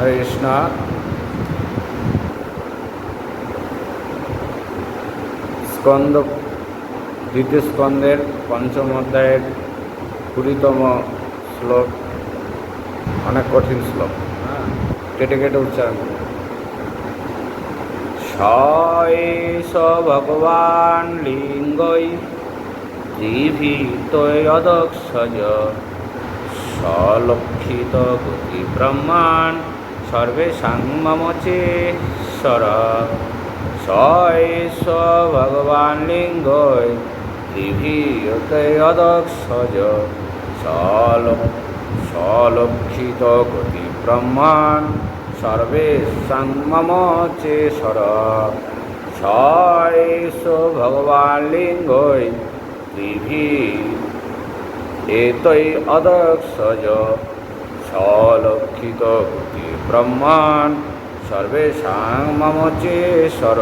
হরে কৃষ্ণ। স্কন্দ দ্বিতীয় স্কন্দের পঞ্চম অধ্যায়ের 20তম শ্লোক, অনেক কঠিন শ্লোক, কেটে কেটে উচ্চারণ করুন। স এষ ভগবান লিঙ্গৈ ত্রিভিতয়দক্ষজ সলক্ষিত গতি ব্রহ্মাণ সর্বেষাং মম চেশ্বর। স এষ ভগবান লিঙ্গৈ ত্রিভিতয়দক্ষজ সলক্ষিত গতি ব্রহ্মাণ সর্বেষাং মম চেশ্বর। স এষ ভগবান লিঙ্গৈ ত্রিভিতৈ অদক্ষজ সলক্ষিত গতি ব্রহ্মাণ সর্বেষাং মম চেশ্বর।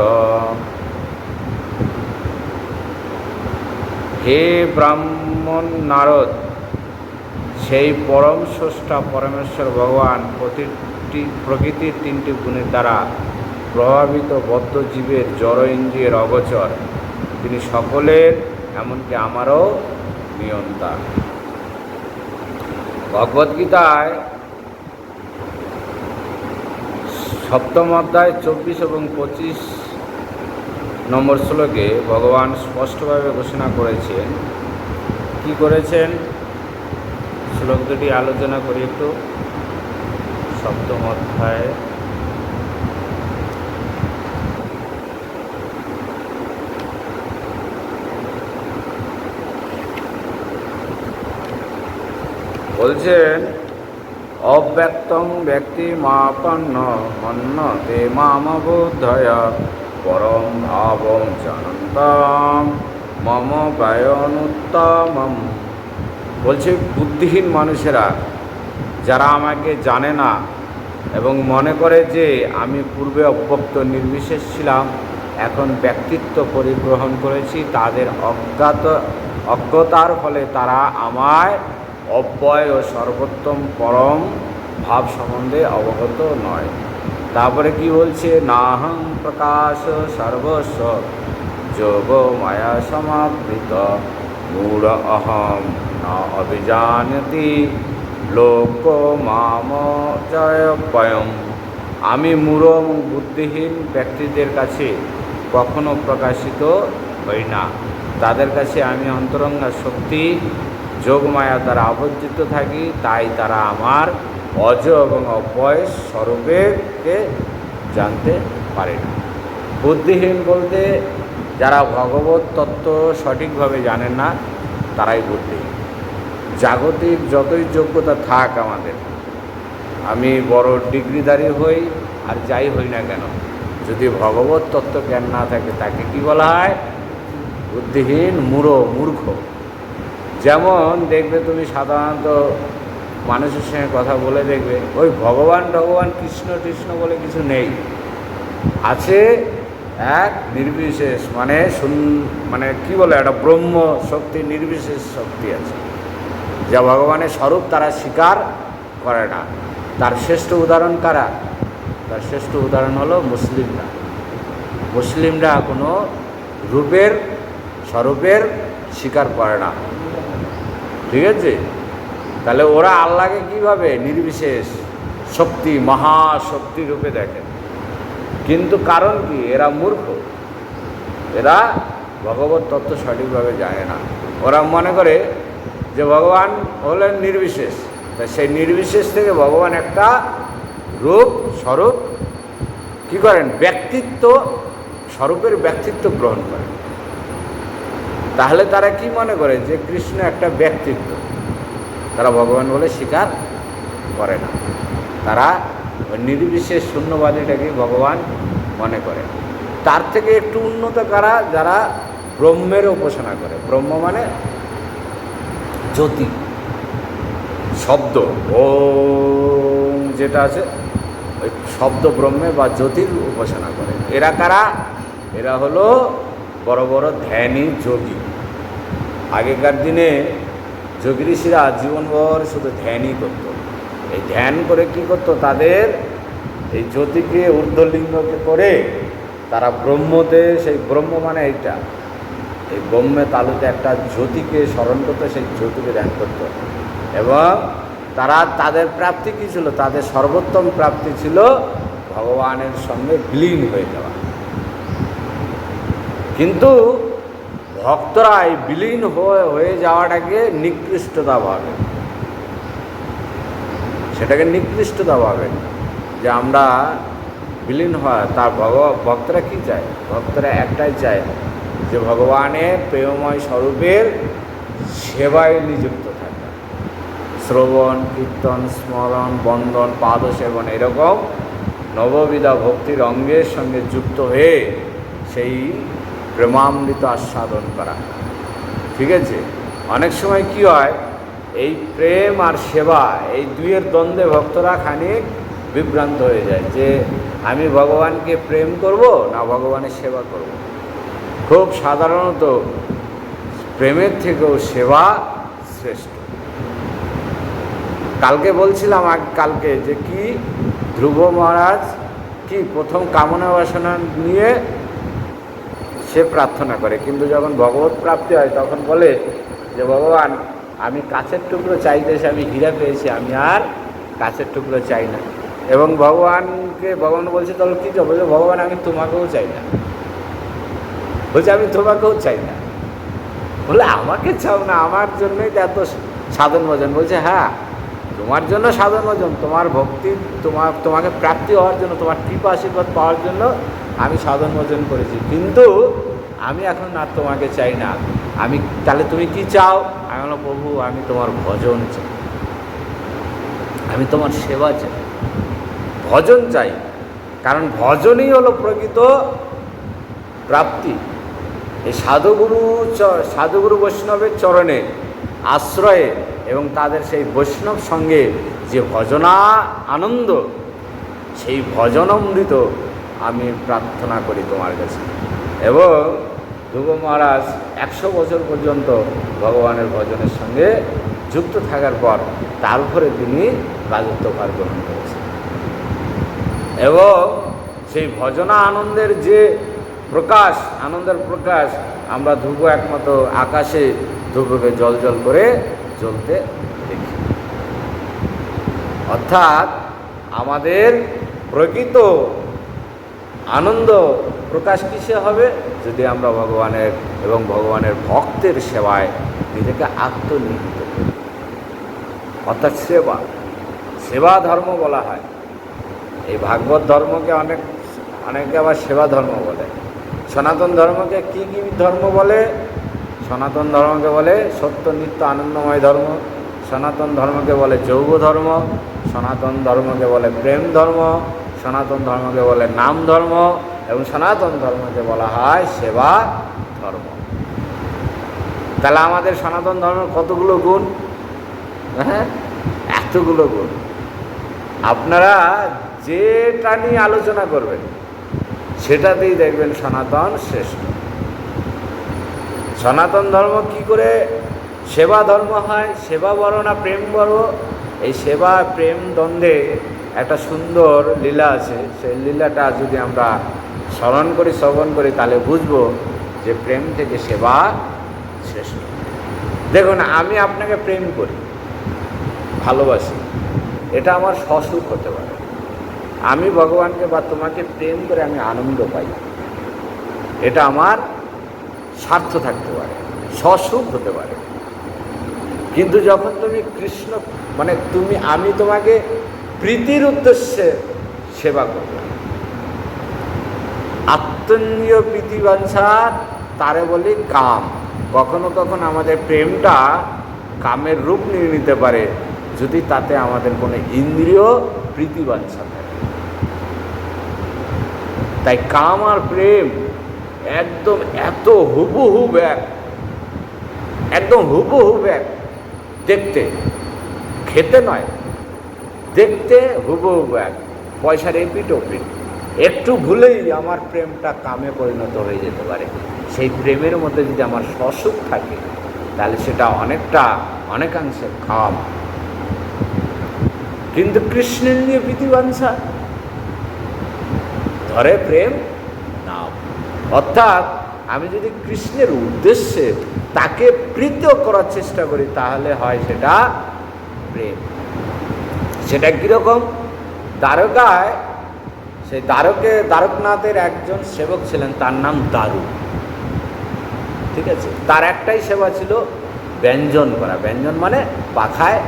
হে ব্রাহ্মণ নারদ, সেই পরম স্রষ্টা পরমেশ্বর ভগবান প্রকৃতির 3টি গুণের দ্বারা প্রভাবিত বদ্ধ জীবের জড় ইন্দ্রিয়ের অগোচর। তিনি সকলের, এমনকি আমারও নিয়ন্তা। ভগবদ্গীতায় 7ম অধ্যায় 24 এবং 25 নম্বর শ্লোকে ভগবান স্পষ্টভাবে ঘোষণা করেছেন। কি করেছেন? শ্লোক দুটি আলোচনা করি একটু। 7ম অধ্যায় বলছেন, অব্যক্তং ব্যক্তিমাপন্ন মন্যতে মামবুদ্ধয় পরম ভাবং জানন্তাম মম ব্যয়নুত্তমম। বলছে, বুদ্ধিহীন মানুষেরা যারা আমাকে জানে না এবং মনে করে যে আমি পূর্বে অব্যক্ত নির্বিশেষ ছিলাম, এখন ব্যক্তিত্ব পরিগ্রহণ করেছি, তাদের অজ্ঞতার ফলে তারা আমায় অব্যয় ও সর্বোত্তম পরম ভাব সম্বন্ধে অবগত নয়। তারপরে কি বলছে? নাহং প্রকাশ সর্বস্ব যোগ মায়া সমাবৃত মূঢ় অহম না অভিজানতি লোক মাম জয়পয়ম। আমি মূঢ় এবং বুদ্ধিহীন ব্যক্তিদের কাছে কখনো প্রকাশিত হই না। তাদের কাছে আমি অন্তরঙ্গা শক্তি যোগমায়া দ্বারা আবর্জিত থাকি, তাই তারা আমার অজ এবং অব্যয় স্বরূপকে জানতে পারে না। বুদ্ধিহীন বলতে যারা ভগবত তত্ত্ব সঠিকভাবে জানেন না, তারাই বুদ্ধিহীন। জাগতিক যতই যোগ্যতা থাক আমাদের, আমি বড় ডিগ্রিধারী হই আর যাই হই না কেন, যদি ভগবত তত্ত্ব জ্ঞান না থাকে, তাকে কি বলা হয়? বুদ্ধিহীন, মূর্খ। যেমন দেখবে তুমি সাধারণত মানুষের সঙ্গে কথা বলে দেখবে, ওই ভগবান কৃষ্ণ কৃষ্ণ বলে কিছু নেই। আছে এক নির্বিশেষ, মানে কি বলে, একটা ব্রহ্ম শক্তি, নির্বিশেষ শক্তি আছে, যা ভগবানের স্বরূপ তারা স্বীকার করে না। তার শ্রেষ্ঠ উদাহরণ কারা? তার শ্রেষ্ঠ উদাহরণ হলো মুসলিমরা কোনো রূপের স্বরূপের স্বীকার করে না। ঠিক আছে? তাহলে ওরা আল্লাহকে কীভাবে? নির্বিশেষ শক্তি, মহাশক্তি রূপে দেখেন। কিন্তু কারণ কি? এরা মূর্খ, এরা ভগবত তত্ত্ব সঠিকভাবে জানে না। ওরা মনে করে যে ভগবান হলেন নির্বিশেষ, তা সেই নির্বিশেষ থেকে ভগবান একটা রূপ স্বরূপ কী করেন? ব্যক্তিত্ব, স্বরূপের ব্যক্তিত্ব গ্রহণ করেন। তাহলে তারা কি মনে করে? যে কৃষ্ণ একটা ব্যক্তিত্ব, তারা ভগবান বলে স্বীকার করে না। তারা নির্বিশেষ শূন্যবাদীটাকে ভগবান মনে করে। তার থেকে একটু উন্নত কারা? যারা ব্রহ্মের উপাসনা করে। ব্রহ্ম মানে জ্যোতি, শব্দ, ওম যেটা আছে, ওই শব্দ ব্রহ্মে বা জ্যোতির উপাসনা করে। এরা কারা? এরা হলো বড় বড় ধ্যানী যোগী। আগেকার দিনে যোগী ঋষিরা জীবনভর শুধু ধ্যানই করত। এই ধ্যান করে কি করত? তাদের এই জ্যোতিকে ঊর্ধ্বলিঙ্গকে করে তারা ব্রহ্মতে, সেই ব্রহ্ম মানে এইটা, এই ব্রহ্মে তালুতে একটা জ্যোতিকে স্মরণ করতো, সেই জ্যোতিকে ধ্যান করতো। এবং তারা তাদের প্রাপ্তি কী ছিল? তাদের সর্বোত্তম প্রাপ্তি ছিল ভগবানের সঙ্গে বিলীন হয়ে যাওয়া। কিন্তু ভক্তরা এই বিলীন হয়ে যাওয়াটাকে নিকৃষ্টতা ভাবে, সেটাকে নিকৃষ্টতা ভাবে যে আমরা বিলীন হয়। তার ভক্তরা কী চায়? ভক্তরা একটাই চায় যে ভগবানের প্রেমময় স্বরূপের সেবায় নিযুক্ত থাকে, শ্রবণ কীর্তন স্মরণ বন্দন পাদ সেবন এরকম নববিধা ভক্তির অঙ্গের সঙ্গে যুক্ত হয়ে সেই প্রেমামৃত আস্বাদন করা। ঠিক আছে? অনেক সময় কি হয়, এই প্রেম আর সেবা এই দুইয়ের দ্বন্দ্বে ভক্তরা খানিক বিভ্রান্ত হয়ে যায় যে আমি ভগবানকে প্রেম করব না ভগবানের সেবা করব। খুব সাধারণত প্রেমের থেকেও সেবা শ্রেষ্ঠ। কালকে বলছিলাম কালকে যে কি ধ্রুব মহারাজ কি প্রথম কামনা বাসনা নিয়ে সে প্রার্থনা করে, কিন্তু যখন ভগবত প্রাপ্তি হয় তখন বলে যে ভগবান আমি কাছের টুকরো চাইতেছি, আমি হীরা পেয়েছি, আমি আর কাছের টুকরো চাই না। এবং ভগবান বলছে তাহলে কী চাও? বলছে ভগবান আমি তোমাকেও চাই না। বলছে আমি তোমাকেও চাই না। বলে আমাকে চাও না, আমার জন্যই তো এত সাধন ভজন। বলছে হ্যাঁ তোমার জন্য সাধন ভজন, তোমার ভক্তি, তোমাকে প্রাপ্তি হওয়ার জন্য, তোমার কৃপা আশীর্বাদ পাওয়ার জন্য আমি সাধন ভজন করেছি, কিন্তু আমি এখন আর তোমাকে চাই না। আমি তাহলে তুমি কি চাও? আমি বললাম প্রভু আমি তোমার ভজন চাই, আমি তোমার সেবা চাই, ভজন চাই। কারণ ভজনই হলো প্রকৃত প্রাপ্তি। এই সাধুগুরু বৈষ্ণবের চরণে আশ্রয়ে এবং তাদের সেই বৈষ্ণব সঙ্গে যে ভজনা আনন্দ, সেই ভজনামৃত আমি প্রার্থনা করি তোমার কাছে। এবং ধ্রুব মহারাজ 100 বছর পর্যন্ত ভগবানের ভজনের সঙ্গে যুক্ত থাকার পর তার উপরে তিনি রাজত্বভার গ্রহণ করেছেন। এবং সেই ভজনা আনন্দের যে প্রকাশ, আনন্দের প্রকাশ আমরা ধ্রুব একমাত্র আকাশে ধ্রুবকে জল জল করে জ্বলতে দেখি। অর্থাৎ আমাদের প্রকৃত আনন্দ প্রকাশ কিসে হবে? যদি আমরা ভগবানের এবং ভগবানের ভক্তের সেবায় নিজেকে আত্মনিহিত করি। অর্থাৎ সেবা ধর্ম বলা হয়। এই ভাগবত ধর্মকে অনেকে আবার সেবা ধর্ম বলে। সনাতন ধর্মকে কি ধর্ম বলে? সনাতন ধর্মকে বলে সত্য নিত্য আনন্দময় ধর্ম, সনাতন ধর্মকে বলে যৌগ ধর্ম, সনাতন ধর্মকে বলে প্রেম ধর্ম, সনাতন ধর্মকে বলে নাম ধর্ম, এবং সনাতন ধর্মকে বলা হয় সেবা ধর্ম। তাহলে আমাদের সনাতন ধর্মের কতগুলো গুণ? হ্যাঁ, এতগুলো গুণ। আপনারা যেটা নিয়ে আলোচনা করবেন সেটাতেই দেখবেন সনাতন শ্রেষ্ঠ। সনাতন ধর্ম কি করে সেবা ধর্ম হয়? সেবা বড় না প্রেম বড়? এই সেবা প্রেম দ্বন্দ্বে একটা সুন্দর লীলা আছে। সেই লীলাটা যদি আমরা স্মরণ করি, শ্রবণ করি, তাহলে বুঝবো যে প্রেম থেকে সেবা শ্রেষ্ঠ। দেখুন, আমি আপনাকে প্রেম করি, ভালোবাসি, এটা আমার সসুখ হতে পারে। আমি ভগবানকে বা তোমাকে প্রেম করে আমি আনন্দ পাই, এটা আমার স্বার্থ থাকতে পারে, সসুখ হতে পারে। কিন্তু যখন তুমি কৃষ্ণ আমি তোমাকে প্রীতির উদ্দেশ্যে সেবা করব, আত্মীয় প্রীতিবাঞ্ছা, তারে বলি কাম। কখনো কখনো আমাদের প্রেমটা কামের রূপ নিয়ে নিতে পারে যদি তাতে আমাদের কোনো ইন্দ্রিয় প্রীতিবাঞ্ছা থাকে। তাই কাম আর প্রেম একদম এত হুবহুব এক, একদম হুবহুব এক। দেখতে, খেতে নয়, দেখতে হুবহুব এক, পয়সার এপিট ওপিট। একটু ভুলেই আমার প্রেমটা কামে পরিণত হয়ে যেতে পারে। সেই প্রেমের মধ্যে যদি আমার সসুখ থাকে তাহলে সেটা অনেকাংশে কাম। কিন্তু কৃষ্ণের নিয়ে প্রীতিবাঞ্ছা, ধরে প্রেম নাম। অর্থাৎ আমি যদি কৃষ্ণের উদ্দেশ্যে তাকে প্রীত করার চেষ্টা করি তাহলে হয় সেটা প্রেম। সেটা কীরকম? দ্বারকায় সেই দ্বারকনাথের একজন সেবক ছিলেন, তার নাম দারু। ঠিক আছে, তার একটাই সেবা ছিল ব্যঞ্জন করা। ব্যঞ্জন মানে পাখায়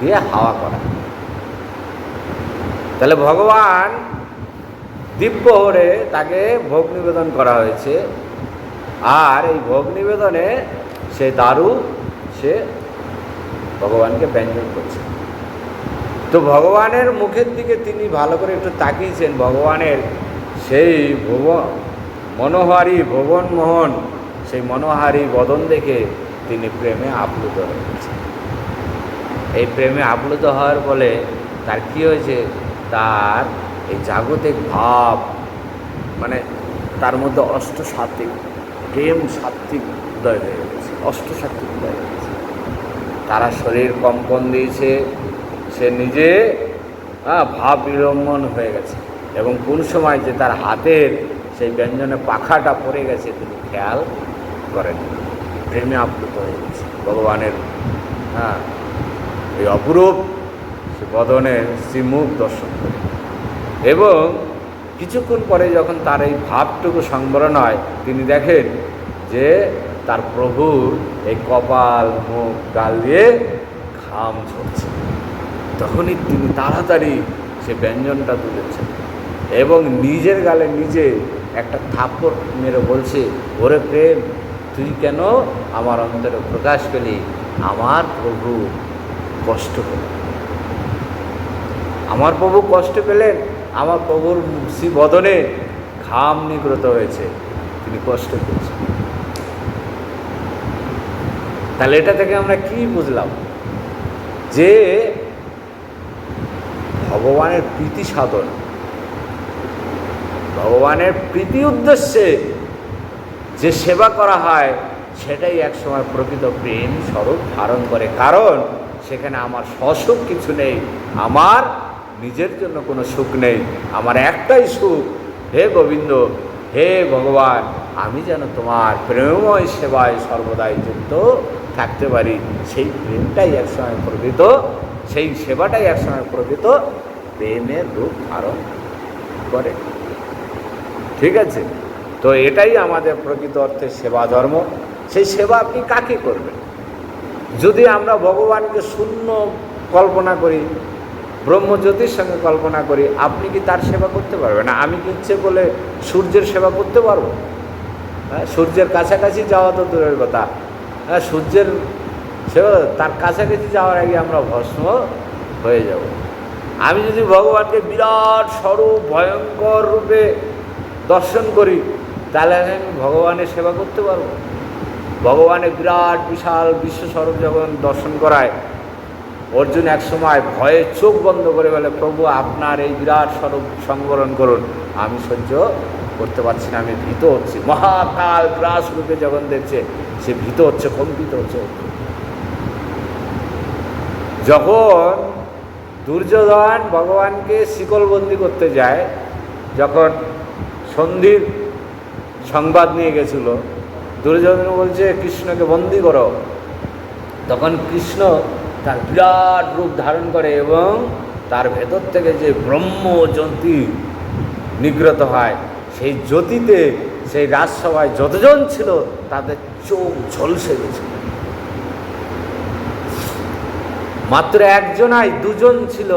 দিয়ে হাওয়া করা। তাহলে ভগবান দ্বীপ্রহরে তাকে ভোগ নিবেদন করা হয়েছে, আর এই ভোগ নিবেদনে সে দারু সে ভগবানকে ব্যঞ্জন করছে। তো ভগবানের মুখের দিকে তিনি ভালো করে একটু তাকিয়েছেন, ভগবানের সেই মনোহারী ভুবনমোহন সেই মনোহারী বদন দেখে তিনি প্রেমে আপ্লুত হয়েছেন। এই প্রেমে আপ্লুত হওয়ার ফলে তার কী হয়েছে, তার এই জাগতিক ভাব মানে তার মধ্যে অষ্টসাত্ত্বিক প্রেম সাত্ত্বিক উদয় হয়ে গেছে, অষ্টসাত্ত্বিক উদয় হয়ে গেছে। তারা শরীর কম্পন দিয়েছে, সে নিজে ভাব বিড়ম্বন হয়ে গেছে, এবং কোন সময় যে তার হাতের সেই ব্যঞ্জনে পাখাটা পড়ে গেছে তিনি খেয়াল করেন। প্রেমে আপ্লুত হয়ে গেছে ভগবানের এই অপরূপ সে বদনের শ্রীমুখ দর্শন করে। এবং কিছুক্ষণ পরে যখন তার এই ভাবটুকু সংবরণ হয়, তিনি দেখেন যে তার প্রভুর এই কপাল মুখ গাল দিয়ে ঘাম ঝরছে। তখনই তিনি তাড়াতাড়ি সে ব্যঞ্জনটা তুলেছেন এবং নিজের গালে নিজে একটা থাপ্পড় মেরে বলছে, ওরে প্রেম, তুই কেন আমার অন্তরে প্রকাশ পেলি? আমার প্রভু কষ্ট পেলেন, আমার প্রভু কষ্ট পেলেন, আমার প্রভুর শ্রী বদনে ঘাম নিগ্রত হয়েছে, তিনি কষ্ট পেয়েছেন। তাহলে এটা থেকে আমরা কি বুঝলাম? যে ভগবানের প্রীতি সাধন, ভগবানের প্রীতি উদ্দেশ্যে যে সেবা করা হয় সেটাই একসময় প্রকৃত প্রেম স্বরূপ ধারণ করে। কারণ সেখানে আমার স্বসুখ কিছু নেই, আমার নিজের জন্য কোনো সুখ নেই, আমার একটাই সুখ, হে গোবিন্দ, হে ভগবান, আমি যেন তোমার প্রেমময় সেবায় সর্বদাই যুক্ত থাকতে পারি। সেই প্রেমটাই একসময় প্রকৃত, সেই সেবাটাই একসময় প্রকৃত প্রেমের রূপ ধারণ করে। ঠিক আছে, তো এটাই আমাদের প্রকৃত অর্থে সেবা ধর্ম। সেই সেবা আপনি কাকে করবেন? যদি আমরা ভগবানকে শূন্য কল্পনা করি, ব্রহ্মজ্যোতির সঙ্গে কল্পনা করি, আপনি কি তার সেবা করতে পারবেন? না। আমি কি ইচ্ছে বলে সূর্যের সেবা করতে পারবো? হ্যাঁ, সূর্যের কাছাকাছি যাওয়া তো দূরের কথা, হ্যাঁ, সূর্যের সেবা তার কাছাকাছি যাওয়ার আগে আমরা ভস্ম হয়ে যাব। আমি যদি ভগবানকে বিরাট স্বরূপ ভয়ঙ্কর রূপে দর্শন করি, তাহলে আমি ভগবানের সেবা করতে পারবো? ভগবানের বিরাট বিশাল বিশ্বস্বরূপ যখন দর্শন করায়, অর্জুন এক সময় ভয়ে চোখ বন্ধ করে বলে, প্রভু আপনার এই বিরাট স্বরূপ সংবরণ করুন, আমি সহ্য করতে পারছি না, আমি ভীত হচ্ছি। মহাকাল গ্রাস রূপে যখন দেখছে, সে ভীত হচ্ছে, কম্পিত হচ্ছে। যখন দুর্যোধন ভগবানকে শিকলবন্দি করতে যায়, যখন সন্ধির সংবাদ নিয়ে গেছিল, দুর্যোধন বলছে কৃষ্ণকে বন্দি করো, তখন কৃষ্ণ তার বিরাট রূপ ধারণ করে এবং তার ভেতর থেকে যে ব্রহ্ম জ্যোতি নিগ্রত হয়, সেই জ্যোতিতে সেই রাজসভায় যতজন ছিল তাদের চোখ ঝলসে গেছিল। মাত্র একজনাই, দুজন ছিল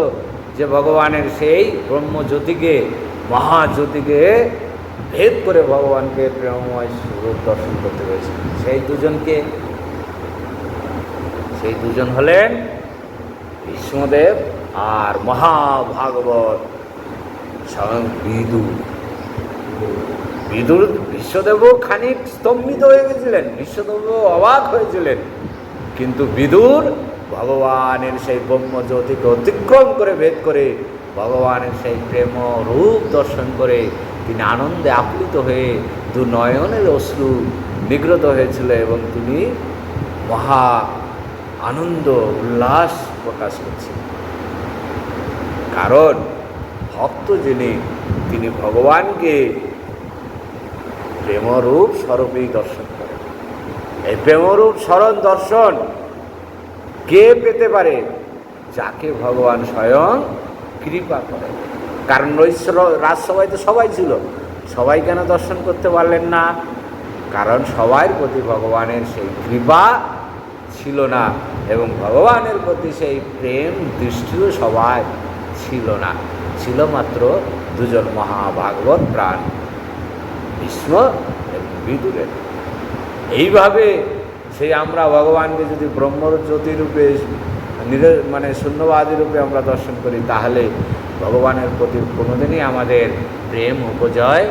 যে ভগবানের সেই ব্রহ্মজ্যোতিকে, মহাজ্যোতিকে ভেদ করে ভগবানকে প্রেমময় রূপ দর্শন করতে পেরেছে। সেই দুজনকে, সেই দুজন হলেন ভীষ্মদেব আর মহাভাগবত স্বয়ং বিদুর। বিদুর, ভীষ্মদেবও খানিক স্তম্ভিত হয়ে গেছিলেন, ভীষ্মদেবও অবাক হয়েছিলেন, কিন্তু বিদুর ভগবানের সেই ব্রহ্মজ্যোতিকে অতিক্রম করে ভেদ করে ভগবানের সেই প্রেম রূপ দর্শন করে তিনি আনন্দে আপ্লুত হয়ে দু নয়নের অশ্রু নিগ্রত হয়েছিল এবং তিনি মহা আনন্দ উল্লাস প্রকাশ করছেন। কারণ ভক্ত যিনি তিনি ভগবানকে প্রেমরূপ স্বরূপেই দর্শন করেন। এই প্রেমরূপ স্মরণ দর্শন কে পেতে পারে? যাকে ভগবান স্বয়ং কৃপা করেন। কারণ রাজসভায় তো সবাই ছিল, সবাই কেন দর্শন করতে পারলেন না? কারণ সবার প্রতি ভগবানের সেই কৃপা ছিল না, এবং ভগবানের প্রতি সেই প্রেম দৃষ্টিও সবাই ছিল না। ছিল মাত্র দুজন মহাভাগবত প্রাণ, ভীষ্ম এবং বিদুরের। এইভাবে সেই আমরা ভগবানকে যদি ব্রহ্মজ্যোতিরূপে মানে শূন্যবাদী রূপে আমরা দর্শন করি, তাহলে ভগবানের প্রতি কোনোদিনই আমাদের প্রেম উপজয়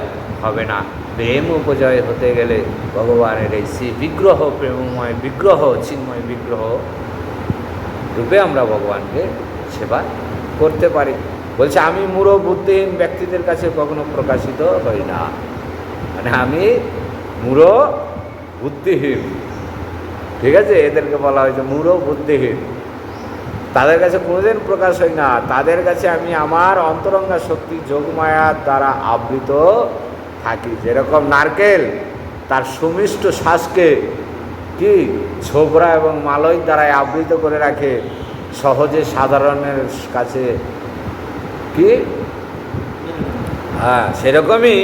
হবে না। প্রেম উপজয় হতে গেলে ভগবানের এই সেই বিগ্রহ, প্রেমময় বিগ্রহ, চিন্ময় বিগ্রহ রূপে আমরা ভগবানকে সেবা করতে পারি। বলছে আমি মূঢ় বুদ্ধিহীন ব্যক্তিদের কাছে কখনো প্রকাশিত হই না। মানে আমি মূঢ় বুদ্ধিহীন, ঠিক আছে, এদেরকে বলা হয়েছে মূঢ় বুদ্ধিহীন। তাদের কাছে কোনোদিন প্রকাশ হয় না। তাদের কাছে আমি আমার অন্তরঙ্গা শক্তি যোগমায়ার দ্বারা আবৃত থাকি। যেরকম নারকেল তার সুমিষ্ট শ্বাসকে কি ছোবরা এবং মালয় দ্বারাই আবৃত করে রাখে, সহজে সাধারণের কাছে কি, হ্যাঁ, সেরকমই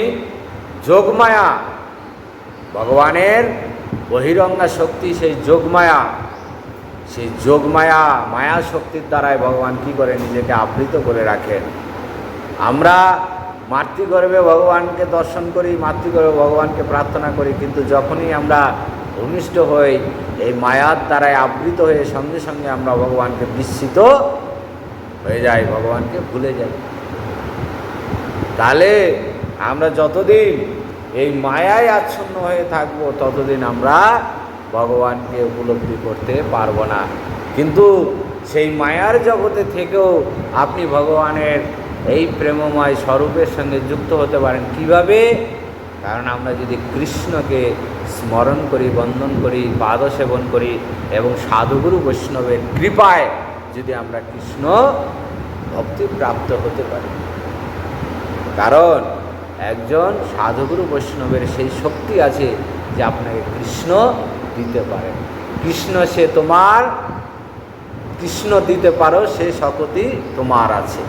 যোগমায়া, ভগবানের বহিরঙ্গা শক্তি, সেই যোগমায়া, সেই যোগমায়া মায়া শক্তির দ্বারাই ভগবান কি করে নিজেকে আবৃত করে রাখেন। আমরা মাতৃগর্ভে ভগবানকে দর্শন করি, মাতৃগর্ভে ভগবানকে প্রার্থনা করি, কিন্তু যখনই আমরা ভূমিষ্ঠ হই এই মায়ার দ্বারাই আবৃত হয়ে সঙ্গে সঙ্গে আমরা ভগবানকে বিস্মিত হয়ে যাই, ভগবানকে ভুলে যাই। তাহলে আমরা যতদিন এই মায়ায় আচ্ছন্ন হয়ে থাকবো ততদিন আমরা ভগবানকে উপলব্ধি করতে পারবো না। কিন্তু সেই মায়ার জগতে থেকেও আপনি ভগবানের এই প্রেমময় স্বরূপের সঙ্গে যুক্ত হতে পারেন। কিভাবে? কারণ আমরা যদি কৃষ্ণকে স্মরণ করি, বন্দন করি, পাদ সেবন করি, এবং সাধুগুরু বৈষ্ণবের কৃপায় যদি আমরা কৃষ্ণ ভক্তি প্রাপ্ত হতে পারি। কারণ একজন সাধুগুরু বৈষ্ণবের সেই শক্তি আছে যে আপনাকে কৃষ্ণ দিতে পারে। কৃষ্ণ সে তোমার, কৃষ্ণ দিতে পারো সে শক্তি তোমার আছে।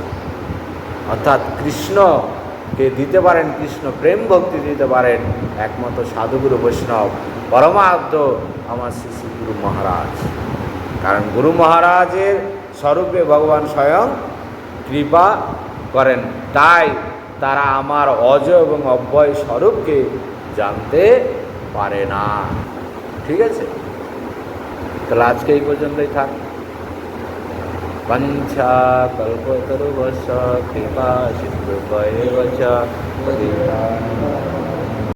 অর্থাৎ কৃষ্ণকে দিতে পারেন, কৃষ্ণ প্রেম ভক্তি দিতে পারেন একমাত্র সাধুগুরু বৈষ্ণব পরমার্থ আমার শ্রী শ্রী গুরু মহারাজ। কারণ গুরু মহারাজের স্বরূপে ভগবান স্বয়ং কৃপা করেন, তাই তারা আমার অজ এবং অব্যয় স্বরূপকে জানতে পারে না। ঠিক আছে, তাহলে আজকে এই পর্যন্তই থাক। পঞ্চা কল্পতরুভ্যশ্চ কৃপা সিন্ধুভ্যেব চ পতিতানাং